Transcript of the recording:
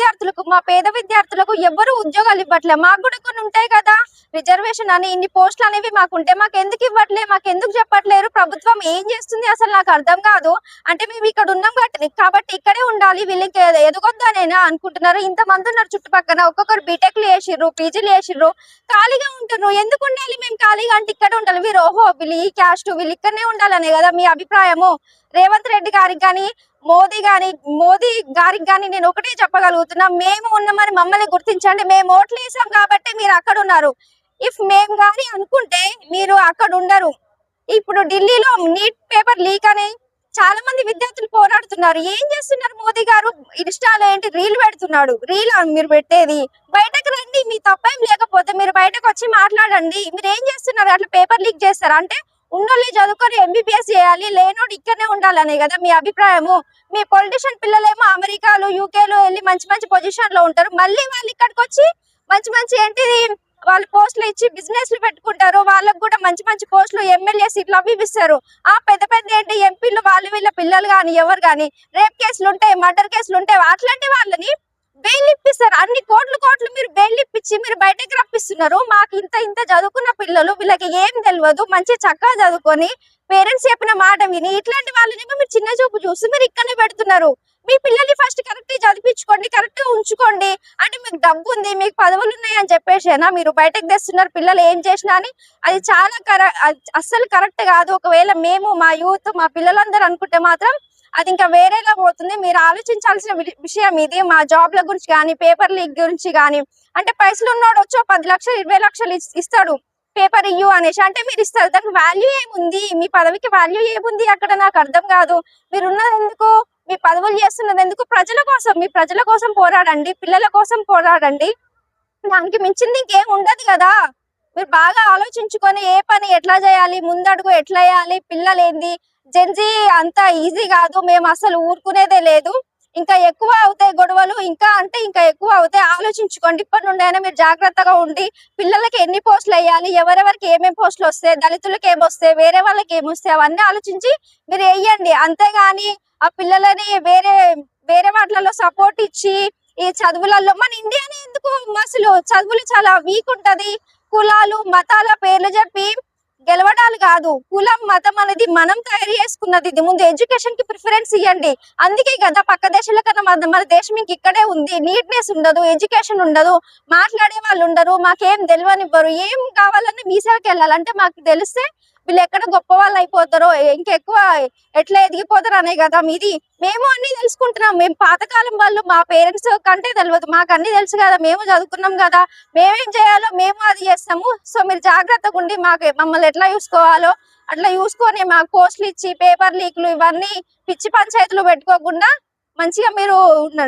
విద్యార్థులకు, మా పేద విద్యార్థులకు ఎవ్వరు ఉద్యోగాలు ఇవ్వట్లే. మాకు కూడా కొన్ని ఉంటాయి కదా, రిజర్వేషన్ అని ఇన్ని పోస్టులు అనేవి మాకుంటే మాకెందుకు ఇవ్వట్లే, మాకెందుకు చెప్పట్లేరు? ప్రభుత్వం ఏం చేస్తుంది అసలు నాకు అర్థం కాదు. అంటే మేము ఇక్కడ ఉన్నాం కాబట్టి ఇక్కడే ఉండాలి, వీళ్ళకి ఎదగొద్దు అనేనా అనుకుంటున్నారు? ఇంతమంది ఉన్నారు చుట్టుపక్కల, ఒక్కొక్కరు బీటెక్లు చేసిర్రు, పీజీలు చేసిర్రు, ఖాళీగా ఉంటున్నారు. ఎందుకు ఉండాలి మేము ఖాళీగా? అంటే ఇక్కడ ఉండాలి. వీరు ఓహో వీళ్ళు ఈ క్యాస్ట్, వీళ్ళు ఇక్కడనే ఉండాలనే కదా మీ అభిప్రాయము? రేవంత్ రెడ్డి గారికి కానీ, మోదీ గారికి కానీ నేను ఒకటే చెప్పగలుగుతున్నా, మేము ఉన్నామని మమ్మల్ని గుర్తించండి. మేము ఓట్లు వేసాం కాబట్టి మీరు అక్కడ ఉన్నారు. ఇఫ్ మేము కానీ అనుకుంటే మీరు అక్కడ ఉండరు. ఇప్పుడు ఢిల్లీలో నీట్ పేపర్ లీక్ అని చాలా మంది విద్యార్థులు పోరాడుతున్నారు. ఏం చేస్తున్నారు మోదీ గారు? ఇన్స్టాలో ఏంటి రీల్ పెడుతున్నాడు. రీల్ మీరు పెట్టేది? బయటకు రండి, మీ తప్పేం లేకపోతే మీరు బయటకు వచ్చి మాట్లాడండి. మీరు ఏం చేస్తున్నారు? అట్లా పేపర్ లీక్ చేస్తారా? అంటే ఉన్నోళ్ళే చదువుకొని ఎంబీబీఎస్ చేయాలి, లేనోడు ఇక్కడనే ఉండాలనే కదా మీ అభిప్రాయము? మీ పొలిటీషియన్ పిల్లలేమో అమెరికాలో, యూకేలో వెళ్ళి మంచి మంచి పొజిషన్ లో ఉంటారు. మళ్ళీ వాళ్ళు ఇక్కడికి వచ్చి మంచి మంచి ఏంటిది వాళ్ళు పోస్టులు ఇచ్చి బిజినెస్లు పెట్టుకుంటారు. వాళ్ళకు కూడా మంచి మంచి పోస్టులు, ఎమ్మెల్యే సీట్లు అవి ఇస్తారు. ఆ పెద్ద పెద్ద ఏంటి ఎంపీలు వాళ్ళు వీళ్ళ పిల్లలు కానీ ఎవరు కానీ రేప్ కేసులు ఉంటాయి, మర్డర్ కేసులు ఉంటాయి, అట్లాంటి వాళ్ళని బెయిల్ ఇప్పిస్తారు. అన్ని కోట్లు మీరు బెయిల్ ఇప్పించి మీరు బయటకు రప్పిస్తున్నారు. మాకు ఇంత చదువుకున్న పిల్లలు, వీళ్ళకి ఏం తెలియదు, మంచి చక్కగా చదువుకొని పేరెంట్స్ చెప్పిన మాట విని ఇట్లాంటి వాళ్ళని మీరు చిన్న చూపు చూసి మీరు ఇక్కడనే పెడుతున్నారు. మీ పిల్లల్ని ఫస్ట్ కరెక్ట్ చదివించుకోండి, కరెక్ట్ గా ఉంచుకోండి. అంటే మీకు డబ్బు ఉంది, మీకు పదవులు ఉన్నాయి అని చెప్పేసేనా మీరు బయటకు తెస్తున్నారు పిల్లలు ఏం చేసినా అని? అది చాలా అస్సలు కరెక్ట్ కాదు. ఒకవేళ మేము మా యూత్ మా పిల్లలందరూ అనుకుంటే మాత్రం అది ఇంకా వేరేలా పోతుంది. మీరు ఆలోచించాల్సిన విషయం ఇది. మా జాబ్ల గురించి కానీ, పేపర్ లీక్ గురించి కానీ, అంటే పైసలు ఉన్నోడు వచ్చో 10 లక్షలు 20 లక్షలు ఇస్తాడు పేపర్ ఇయ్యు అనేసి, అంటే మీరు ఇస్తారు. దానికి వాల్యూ ఏముంది? మీ పదవికి వాల్యూ ఏముంది అక్కడ? నాకు అర్థం కాదు. మీరు ఉన్నది ఎందుకు? మీ పదవులు చేస్తున్నది ఎందుకు? ప్రజల కోసం. మీ ప్రజల కోసం పోరాడండి, పిల్లల కోసం పోరాడండి. దానికి మించింది ఇంకేం ఉండదు కదా. మీరు బాగా ఆలోచించుకొని ఏ పని ఎట్లా చేయాలి, ముందడుగు ఎట్లా వేయాలి, పిల్లలు ఏంది, జెన్జీ అంత ఈజీ కాదు. మేము అసలు ఊరుకునేదే లేదు. ఇంకా ఎక్కువ అవుతాయి గొడవలు, ఇంకా ఎక్కువ అవుతాయి. ఆలోచించుకోండి. ఇప్పటి నుండి అయినా మీరు జాగ్రత్తగా ఉండి పిల్లలకి ఎన్ని పోస్టులు వేయాలి, ఎవరెవరికి ఏమేమి పోస్టులు వస్తాయి, దళితులకు ఏమొస్తాయి, వేరే వాళ్ళకి ఏమొస్తాయి, అవన్నీ ఆలోచించి మీరు వేయండి. అంతేగాని ఆ పిల్లలని వేరే వాటిలలో సపోర్ట్ ఇచ్చి ఈ చదువులలో మన ఇండియాని ఎందుకు అసలు చదువులు చాలా వీక్ ఉంటది. కులాలు మతాల పేర్లు చెప్పి గెలవడాలు కాదు. కులం మతం అనేది మనం తయారు చేసుకున్నది. ఇది ముందు ఎడ్యుకేషన్ కి ప్రిఫరెన్స్ ఇవ్వండి. అందుకే కదా పక్క దేశాల కన్నా మన దేశం ఇంక ఇక్కడే ఉంది. నీట్నెస్ ఉండదు, ఎడ్యుకేషన్ ఉండదు, మాట్లాడే వాళ్ళు ఉండరు, మాకేం తెలియనివ్వరు. ఏం కావాలన్నా మీ సైడ్కి వెళ్ళాలంటే మాకు తెలిస్తే వీళ్ళు ఎక్కడ గొప్ప వాళ్ళు అయిపోతారో, ఇంకెక్కువ ఎట్లా ఎదిగిపోతారు అనే కదా మీది. మేము అన్ని తెలుసుకుంటున్నాం. మేము పాతకాలం వాళ్ళు, మా పేరెంట్స్ కంటే తెలియదు, మాకు అన్ని తెలుసు కదా. మేము చదువుకున్నాం కదా, మేమేం చేయాలో మేము అది చేస్తాము. సో మీరు జాగ్రత్తగా ఉండి మమ్మల్ని ఎట్లా చూసుకోవాలో అట్లా చూసుకొని మాకు పోస్టులు ఇచ్చి పేపర్ లీక్లు ఇవన్నీ పిచ్చి పంచాయతీలు పెట్టుకోకుండా మంచిగా మీరు ఉండండి.